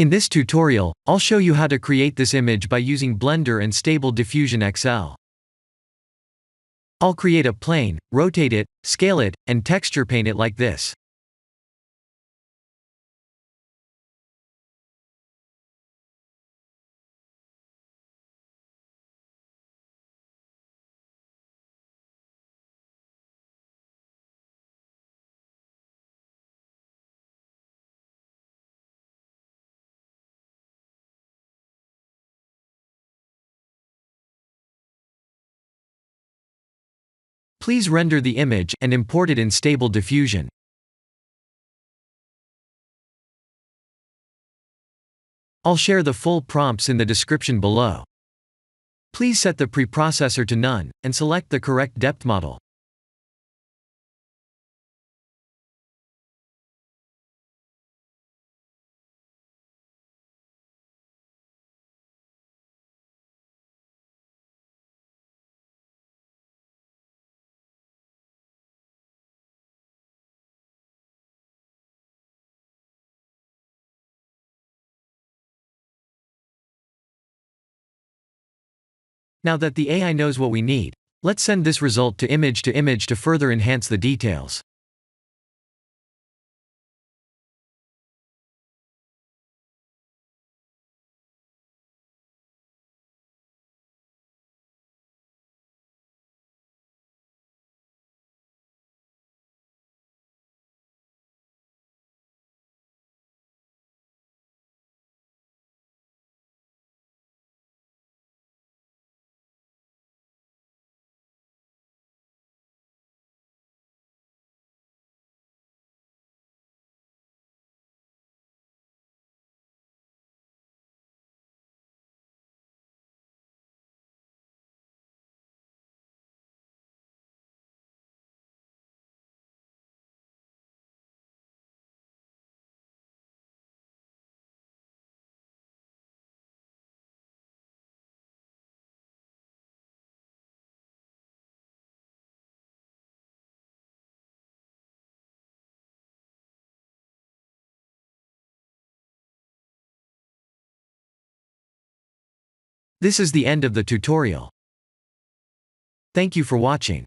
In this tutorial, I'll show you how to create this image by using Blender and Stable Diffusion XL. I'll create a plane, rotate it, scale it, and texture paint it like this. Please render the image and import it in Stable Diffusion. I'll share the full prompts in the description below. Please set the preprocessor to none, and select the correct depth model. Now that the AI knows what we need, let's send this result to image to further enhance the details. This is the end of the tutorial. Thank you for watching.